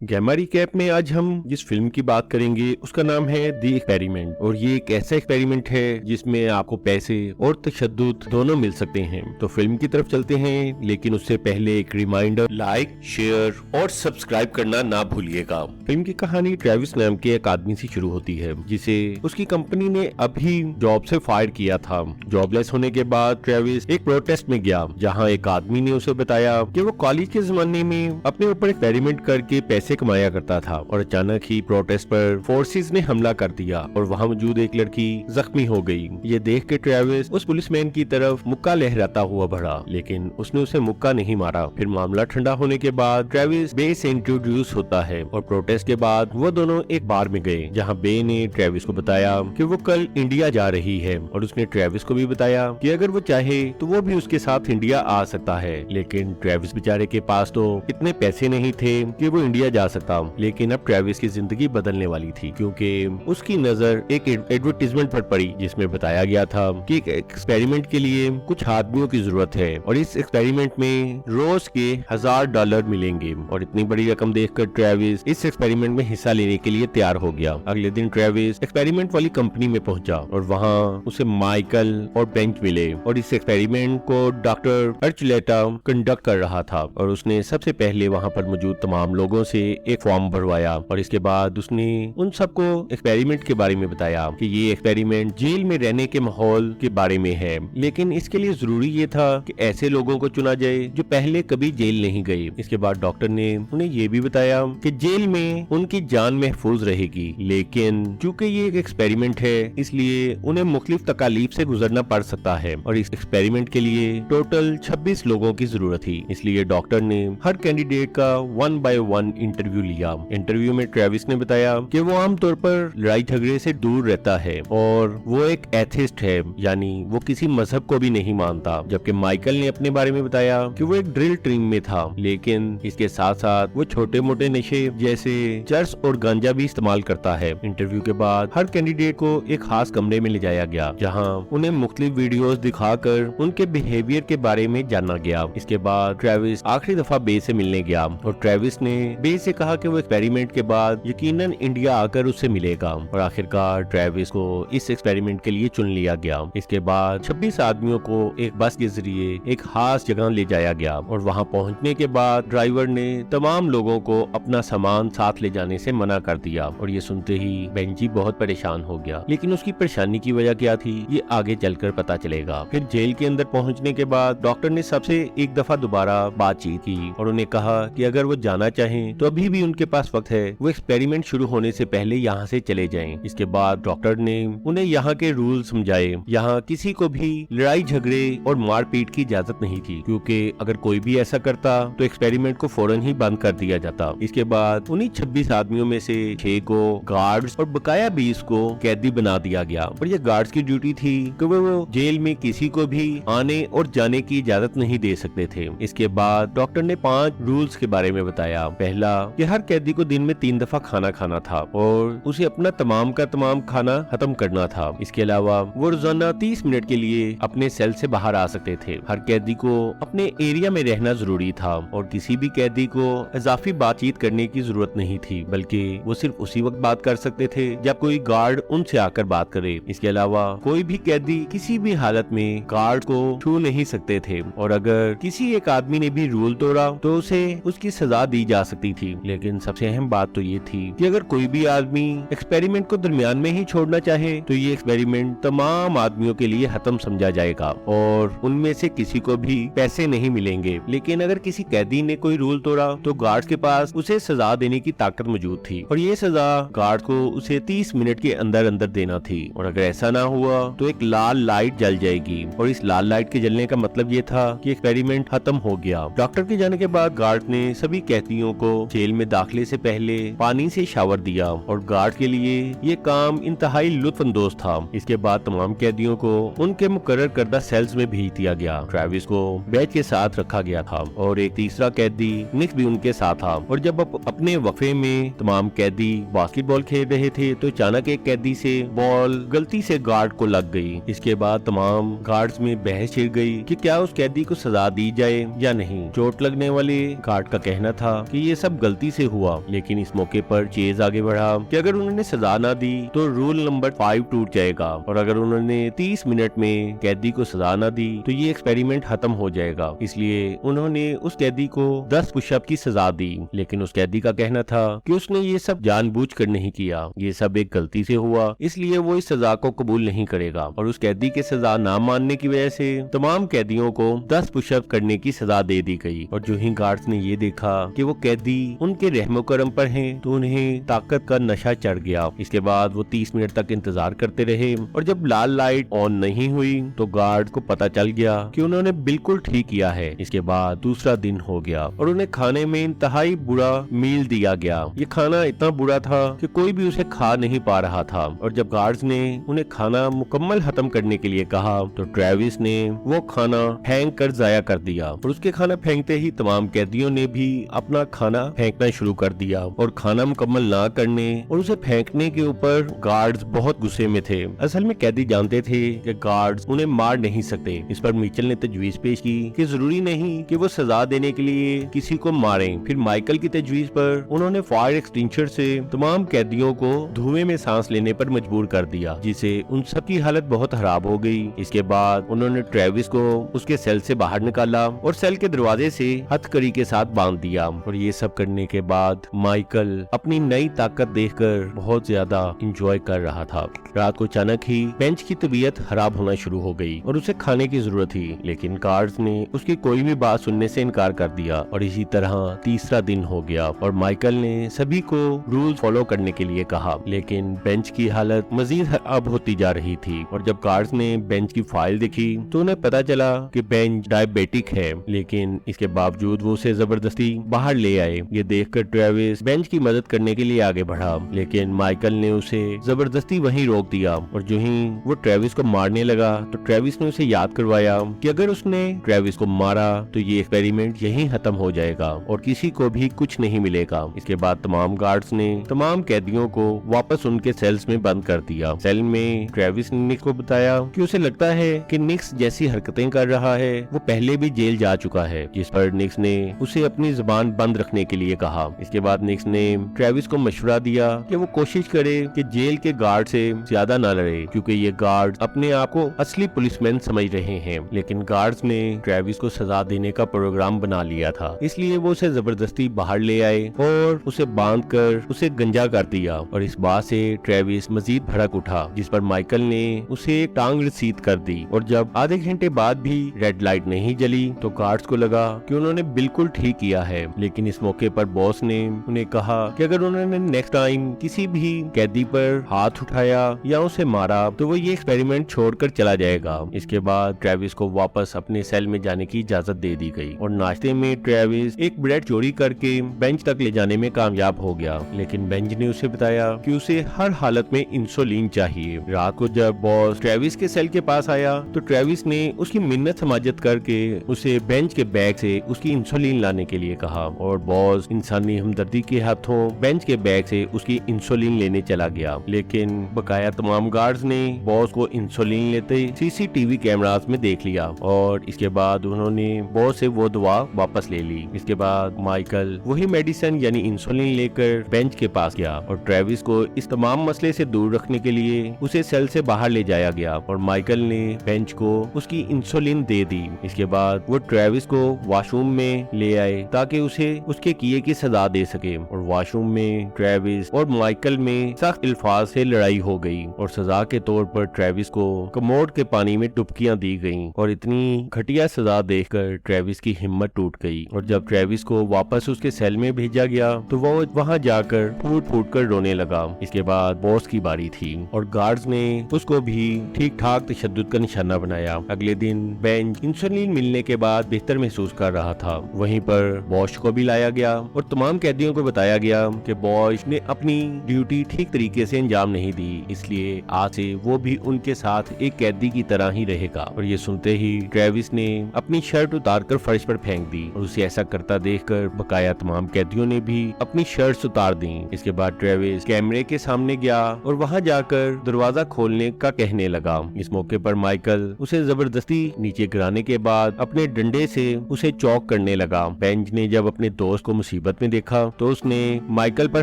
Gamma recap में आज हम जिस फिल्म की बात करेंगे उसका नाम है द एक्सपेरिमेंट। और ये एक ऐसा एक्सपेरिमेंट है जिसमें आपको पैसे और तशद्दुद दोनों मिल सकते हैं। तो फिल्म की तरफ चलते हैं, लेकिन उससे पहले एक रिमाइंडर, लाइक, शेयर और सब्सक्राइब करना ना भूलिएगा। फिल्म की कहानी ट्रेविस नाम के एक आदमी से शुरू होती है जिसे उसकी कंपनी ने अभी जॉब से फायर किया था। जॉबलेस होने के बाद ट्रेविस एक प्रोटेस्ट में गया जहाँ एक आदमी ने उसे बताया कि वो कॉलेज के जमाने में अपने ऊपर एक्सपेरिमेंट करके पैसे कमाया करता था और अचानक ही प्रोटेस्ट पर फोर्सेस ने हमला कर दिया और वहाँ मौजूद एक लड़की जख्मी हो गई। ये देख के ट्रेविस उस पुलिसमैन की तरफ मुक्का लहराता हुआ बढ़ा, लेकिन उसने उसे मुक्का नहीं मारा। फिर मामला ठंडा होने के बाद ट्रेविस बे से इंट्रोड्यूस होता है और प्रोटेस्ट के बाद वो दोनों एक बार में गए जहाँ बे ने ट्रेविस को बताया कि वो कल इंडिया जा रही है और उसने ट्रेविस को भी बताया कि अगर वो चाहे तो वो भी उसके साथ इंडिया आ सकता है। लेकिन ट्रेविस बेचारे के पास तो इतने पैसे नहीं थे कि वो इंडिया जा सकता। लेकिन अब ट्रेविस की जिंदगी बदलने वाली थी क्योंकि उसकी नजर एक एडवर्टीजमेंट पर पड़ी जिसमें बताया गया था कि एक एक्सपेरिमेंट के लिए कुछ आदमियों की जरूरत है और इस एक्सपेरिमेंट में रोज के $1000 मिलेंगे। और इतनी बड़ी रकम देखकर ट्रेविस इस एक्सपेरिमेंट में हिस्सा लेने के लिए तैयार हो गया। अगले दिन ट्रेविस एक्सपेरिमेंट वाली कंपनी में पहुंचा और वहाँ उसे माइकल और बेंच मिले और इस एक्सपेरिमेंट को डॉक्टर अर्चलेटा कंडक्ट कर रहा था। और उसने सबसे पहले वहाँ पर मौजूद तमाम लोगों से एक फॉर्म भरवाया और इसके बाद उसने उन सबको एक्सपेरिमेंट के बारे में बताया कि ये एक्सपेरिमेंट जेल में रहने के माहौल के बारे में है, लेकिन इसके लिए जरूरी ये था कि ऐसे लोगों को चुना जाए जो पहले कभी जेल नहीं गए। इसके बाद डॉक्टर ने उन्हें ये भी बताया कि जेल में उनकी जान महफूज रहेगी, लेकिन चूंकि ये एक एक्सपेरिमेंट है इसलिए उन्हें मुख्तलिफ तकालीफ से गुजरना पड़ सकता है। और इस एक्सपेरिमेंट के लिए टोटल 26 लोगों की जरूरत थी, इसलिए डॉक्टर ने हर कैंडिडेट का 1 by 1 इंटरव्यू लिया। इंटरव्यू में ट्रेविस ने बताया कि वो आमतौर पर लड़ाई झगड़े से दूर रहता है और वो एक एथिस्ट है, यानी वो किसी मजहब को भी नहीं मानता। जबकि माइकल ने अपने बारे में बताया कि वो एक ड्रिल टीम में था, लेकिन इसके साथ साथ वो छोटे मोटे नशे जैसे चर्स और गांजा भी इस्तेमाल करता है। इंटरव्यू के बाद हर कैंडिडेट को एक खास कमरे में ले जाया गया जहाँ उन्हें मुख्तलिफ वीडियोस दिखाकर उनके बिहेवियर के बारे में जाना गया। इसके बाद ट्रेविस आखिरी दफा बे से मिलने गया और ट्रेविस ने बे से कहा कि वो एक्सपेरिमेंट के बाद यकीनन इंडिया आकर उससे मिलेगा। और आखिरकार ट्रेविस को इस एक्सपेरिमेंट के लिए चुन लिया गया। इसके बाद 26 आदमियों को एक बस के जरिए एक खास जगह ले जाया गया और वहां पहुंचने के बाद ड्राइवर ने तमाम लोगों को अपना सामान साथ ले जाने से मना कर दिया। और ये सुनते ही बेंजी बहुत परेशान हो गया, लेकिन उसकी परेशानी की वजह क्या थी ये आगे चलकर पता चलेगा। फिर जेल के अंदर पहुंचने के बाद डॉक्टर ने सबसे एक दफा दोबारा बातचीत की और उन्हें कहा कि अगर वो जाना चाहें तो अभी भी उनके पास वक्त है, वो एक्सपेरिमेंट शुरू होने से पहले यहाँ से चले जाएं। इसके बाद डॉक्टर ने उन्हें यहाँ के रूल समझाए। यहाँ किसी को भी लड़ाई झगड़े और मारपीट की इजाजत नहीं थी, क्योंकि अगर कोई भी ऐसा करता तो एक्सपेरिमेंट को फौरन ही बंद कर दिया जाता। इसके बाद उन्हीं 26 आदमियों में से 6 को गार्ड्स और बकाया 20 को कैदी बना दिया गया। और ये गार्ड्स की ड्यूटी थी कि वो जेल में किसी को भी आने और जाने की इजाजत नहीं दे सकते थे। इसके बाद डॉक्टर ने 5 रूल्स के बारे में बताया। पहला कि हर कैदी को दिन में 3 दफा खाना खाना था और उसे अपना तमाम का तमाम खाना खत्म करना था। इसके अलावा वो रोजाना 30 मिनट के लिए अपने सेल से बाहर आ सकते थे। हर कैदी को अपने एरिया में रहना जरूरी था और किसी भी कैदी को इजाफी बातचीत करने की जरूरत नहीं थी, बल्कि वो सिर्फ उसी वक्त बात कर सकते थे जब कोई गार्ड उनसे आकर बात करे। इसके अलावा कोई भी कैदी किसी भी हालत में गार्ड को छू नहीं सकते थे और अगर किसी एक आदमी ने भी रूल तोड़ा तो उसे उसकी सजा दी जा सकती थी। लेकिन सबसे अहम बात तो ये थी कि अगर कोई भी आदमी एक्सपेरिमेंट को दरमियान में ही छोड़ना चाहे तो ये एक्सपेरिमेंट तमाम आदमियों के लिए खत्म समझा जाएगा और उनमें से किसी को भी पैसे नहीं मिलेंगे। लेकिन अगर किसी कैदी ने कोई रूल तोड़ा तो गार्ड के पास उसे सजा देने की ताकत मौजूद थी और ये सजा गार्ड को उसे 30 मिनट के अंदर अंदर देना थी। और अगर ऐसा ना हुआ तो एक लाल लाइट जल जाएगी और इस लाल लाइट के जलने का मतलब ये था कि एक्सपेरिमेंट खत्म हो गया। डॉक्टर के जाने के बाद गार्ड ने सभी कैदियों को जेल में दाखिले से पहले पानी से शावर दिया और गार्ड के लिए ये काम इंतहाई लुत्फानंदोज था। इसके बाद तमाम कैदियों को उनके मुकर्रर करदा सेल्स में भेज दिया गया। ट्रेविस को बेंच के साथ रखा गया था और एक तीसरा कैदी निक भी उनके साथ था। और जब अपने वफे में तमाम कैदी बास्केटबॉल खेल रहे थे तो अचानक एक कैदी से बॉल गलती से गार्ड को लग गई। इसके बाद तमाम गार्ड्स में बहस छिड़ गई कि क्या उस कैदी को सजा दी जाए या नहीं। चोट लगने वाले गार्ड का कहना था कि ये सब गलती से हुआ, लेकिन इस मौके पर चेज आगे बढ़ा कि अगर उन्होंने सजा ना दी तो रूल नंबर 5 टूट जाएगा और अगर उन्होंने 30 मिनट में कैदी को सजा ना दी तो ये एक्सपेरिमेंट खत्म हो जाएगा। इसलिए उन्होंने उस कैदी को 10 पुशअप की सजा दी, लेकिन उस कैदी का कहना था कि उसने ये सब जानबूझकर नहीं किया, ये सब एक गलती से हुआ, इसलिए वो इस सजा को कबूल नहीं करेगा। और उस कैदी के सजा ना मानने की वजह से तमाम कैदियों को 10 पुशअप करने की सजा दे दी गई। और जो ही गार्ड्स ने ये देखा कि वो कैदी उनके रहमो करम पर हैं, तो उन्हें ताकत का नशा चढ़ गया। इसके बाद वो 30 मिनट तक इंतजार करते रहे और जब लाल लाइट ऑन नहीं हुई तो गार्ड को पता चल गया कि उन्होंने बिल्कुल ठीक किया है। इसके बाद दूसरा दिन हो गया और उन्हें खाने में इंतहाई बुरा मील दिया गया। ये खाना इतना बुरा था कि कोई भी उसे खा नहीं पा रहा था। और जब गार्ड्स ने उन्हें खाना मुकम्मल खत्म करने के लिए कहा तो ट्रेविस ने वो खाना फेंक कर जाया कर दिया और उसके खाना फेंकते ही तमाम कैदियों ने भी अपना खाना फेंकना शुरू कर दिया। और खाना मुकम्मल ना करने और उसे फेंकने के ऊपर गार्ड्स बहुत गुस्से में थे। असल में कैदी जानते थे कि गार्ड्स उन्हें मार नहीं सकते। इस पर मिचेल ने तजवीज पेश की कि जरूरी नहीं कि वो सजा देने के लिए किसी को मारें। फिर माइकल की तजवीज पर उन्होंने फायर एक्सटिंग्विशर से तमाम कैदियों को धुएं में सांस लेने पर मजबूर कर दिया, जिससे उन सब की हालत बहुत खराब हो गई। इसके बाद उन्होंने ट्रेविस को उसके सेल से बाहर निकाला और सेल के दरवाजे से हथकड़ी के साथ बांध दिया। और ये सब करने के बाद माइकल अपनी नई ताकत देखकर बहुत ज्यादा इंजॉय कर रहा था। रात को अचानक ही बेंच की तबीयत खराब होना शुरू हो गई और उसे खाने की जरूरत थी, लेकिन गार्ड्स ने उसकी कोई भी बात सुनने से इनकार कर दिया। और इसी तरह तीसरा दिन हो गया और माइकल ने सभी को रूल फॉलो करने के लिए कहा, लेकिन बेंच की हालत मजीद खराब होती जा रही थी। और जब गार्ड्स ने बेंच की फाइल देखी तो उन्हें पता चला कि बेंच डायबिटिक है, लेकिन इसके बावजूद वो उसे जबरदस्ती बाहर ले आए। ये देखकर ट्रेविस बेंच की मदद करने के लिए आगे बढ़ा, लेकिन माइकल ने उसे जबरदस्ती वहीं रोक दिया। और जो ही वो ट्रेविस को मारने लगा तो ट्रेविस ने उसे याद करवाया कि अगर उसने ट्रेविस को मारा तो ये एक्सपेरिमेंट यहीं खत्म हो जाएगा और किसी को भी कुछ नहीं मिलेगा। इसके बाद तमाम गार्ड्स ने तमाम कैदियों को वापस उनके सेल्स में बंद कर दिया। सेल में ट्रेविस ने निक्स को बताया कि उसे लगता है कि निक्स जैसी हरकतें कर रहा है वो पहले भी जेल जा चुका है, जिस पर निक्स ने उसे अपनी जुबान बंद रखने के लिए कहा। इसके बाद निक्स ने ट्रेविस को मशवरा दिया कि वो कोशिश करे कि जेल के गार्ड से ज्यादा न लड़े, क्योंकि ये गार्ड अपने आप को असली पुलिसमैन समझ रहे हैं। लेकिन गार्ड्स ने ट्रेविस को सजा देने का प्रोग्राम बना लिया था, इसलिए वो उसे जबरदस्ती बाहर ले आए और उसे बांध कर उसे गंजा कर दिया। और इस बात से ट्रेविस मजीद भड़क उठा, जिस पर माइकल ने उसे एक टांग रसीद कर दी। और जब आधे घंटे बाद भी रेड लाइट नहीं जली तो गार्ड्स को लगा कि उन्होंने बिल्कुल ठीक किया है। लेकिन इस मौके पर बॉस ने उन्हें कहा कि अगर उन्होंने नेक्स्ट टाइम किसी भी कैदी पर हाथ उठाया या उसे मारा तो वो ये एक्सपेरिमेंट छोड़कर चला जाएगा। इसके बाद ट्रेविस को वापस अपने सेल में जाने की इजाजत दे दी गई और नाश्ते में ट्रेविस एक ब्रेड चोरी करके बेंच तक ले जाने में कामयाब हो गया। लेकिन बेंच ने उसे बताया कि उसे हर हालत में इंसुलिन चाहिए। रात को जब बॉस ट्रेविस के सेल के पास आया तो ट्रेविस ने उसकी मिन्नत समाजत करके उसे बेंच के बैग से उसकी इंसुलिन लाने के लिए कहा और बॉस इंसानी हमदर्दी के हाथों बेंच के बैग से उसकी इंसुलिन लेने चला गया। लेकिन बकाया तमाम गार्ड्स ने बॉस को इंसुलिन लेते सीसीटीवी कैमरास में देख लिया और इसके बाद उन्होंने बॉस से वो दवा वापस ले ली। इसके बाद माइकल वही मेडिसिन यानी इंसुलिन लेकर बेंच के पास गया और ट्रेविस को इस तमाम मसले से दूर रखने के लिए उसे सेल से बाहर ले जाया गया और माइकल ने बेंच को उसकी इंसुलिन दे दी। इसके बाद वो ट्रेविस को वॉशरूम में ले आए ताकि उसे उसके किए की सजा दे सके और वॉशरूम में ट्रेविस और माइकल में सख्त अल्फाज से लड़ाई हो गई और सजा के तौर पर ट्रेविस को कमोड के पानी में डुबकियां दी गईं और इतनी घटिया सजा देखकर ट्रेविस की हिम्मत टूट गई। और जब ट्रेविस को वापस उसके सेल में भेजा गया तो वो वहां जाकर फूट फूट कर रोने लगा। इसके बाद बॉस की बारी थी और गार्ड्स ने उसको भी ठीक ठाक तशद्दुद का निशाना बनाया। अगले दिन बेंच इंसुलिन मिलने के बाद बेहतर महसूस कर रहा था। वहीं पर बॉश को भी लाया गया और तमाम कैदियों को बताया गया कि बॉश ने अपनी ड्यूटी ठीक तरीके से अंजाम नहीं दी, इसलिए आज से वो भी उनके साथ एक कैदी की तरह ही रहेगा। और ये सुनते ही ट्रेविस ने अपनी शर्ट उतारकर फर्श पर फेंक दी और उसे ऐसा करता देखकर बकाया तमाम कैदियों ने भी अपनी शर्ट्स उतार दी। इसके बाद ट्रेविस कैमरे के सामने गया और वहां जाकर दरवाजा खोलने का कहने लगा। इस मौके पर माइकल उसे जबरदस्ती नीचे गिराने के बाद अपने डंडे से उसे चौक करने लगा। बेंच ने जब अपने दोस्त को मुसीबत में देखा तो उसने माइकल पर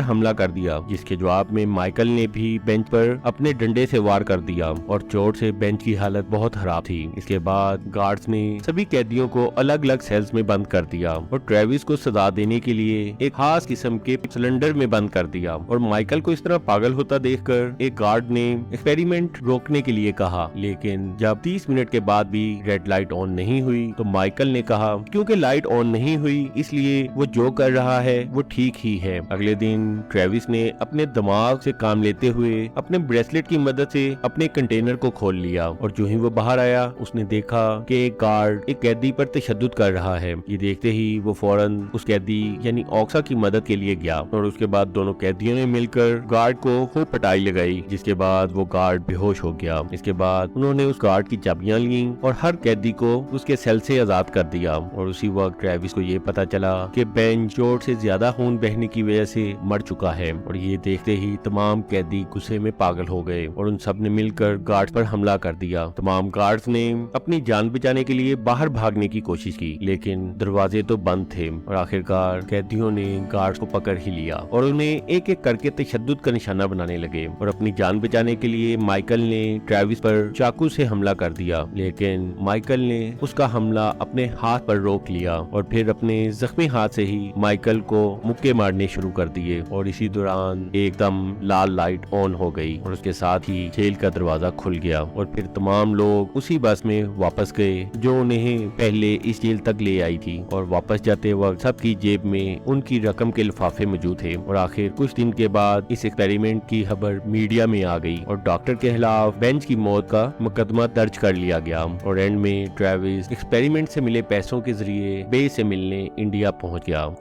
हमला कर दिया, जिसके जवाब में माइकल ने भी बेंच पर अपने डंडे से वार कर दिया और चोट से बेंच की हालत बहुत खराब थी। इसके बाद गार्ड्स ने सभी कैदियों को अलग अलग सेल्स में बंद कर दिया और ट्रेविस को सजा देने के लिए एक खास किस्म के सिलेंडर में बंद कर दिया। और माइकल को इस तरह पागल होता देखकर एक गार्ड ने एक्सपेरिमेंट रोकने के लिए कहा, लेकिन जब 30 मिनट के बाद भी रेड लाइट ऑन नहीं हुई तो माइकल ने कहा क्योंकि लाइट ऑन नहीं हुई इसलिए वो जो कर रहा है वो ठीक ही है। अगले दिन ट्रेविस ने अपने दिमाग से काम लेते हुए अपने ब्रेसलेट की मदद से अपने कंटेनर को खोल लिया और जो ही वो बाहर आया उसने देखा कि एक गार्ड एक कैदी पर तशद्दुद कर रहा है। ये देखते ही वो फौरन उस कैदी यानी ऑक्सा की मदद के लिए गया और उसके बाद दोनों कैदियों ने मिलकर गार्ड को खूब पिटाई लगाई, जिसके बाद वो गार्ड बेहोश हो गया। इसके बाद उन्होंने उस गार्ड की चाबियां ली और हर कैदी को उसके सेल से आजाद कर दिया। और उसी वक्त ट्रेविस को ये पता चला कि बेन चोट से ज्यादा खून बहने की वजह से मर चुका है। और ये देखते ही तमाम कैदी गुस्से में पागल हो गए और उन सब ने मिलकर गार्ड्स पर हमला कर दिया। तमाम गार्ड्स ने अपनी जान बचाने के लिए बाहर भागने की कोशिश की, लेकिन दरवाजे तो बंद थे और आखिरकार कैदियों ने गार्ड्स को पकड़ ही लिया और उन्हें एक एक करके तशद्दुद का निशाना बनाने लगे। और अपनी जान बचाने के लिए माइकल ने ट्रेविस पर चाकू से हमला कर दिया, लेकिन माइकल ने उसका हमला अपने हाथ पर रोक लिया और फिर अपने जख्मी हाथ से ही माइकल को मुक्के मारने शुरू कर दिए। और इसी दौरान एकदम लाल लाइट ऑन हो गई और उसके साथ ही जेल का दरवाजा खुल गया और फिर तमाम लोग उसी बस में वापस गए जो उन्हें पहले इस जेल तक ले आई थी। और वापस जाते वक्त सबकी जेब में उनकी रकम के लिफाफे मौजूद थे। और आखिर कुछ दिन के बाद इस एक्सपेरिमेंट की खबर मीडिया में आ गई और डॉक्टर के खिलाफ बेंच की मौत का मुकदमा दर्ज कर लिया गया। और एंड में ट्रेविस एक्सपेरिमेंट से मिले पैसों के जरिए बे से मिलने इंडिया पहुंच गया।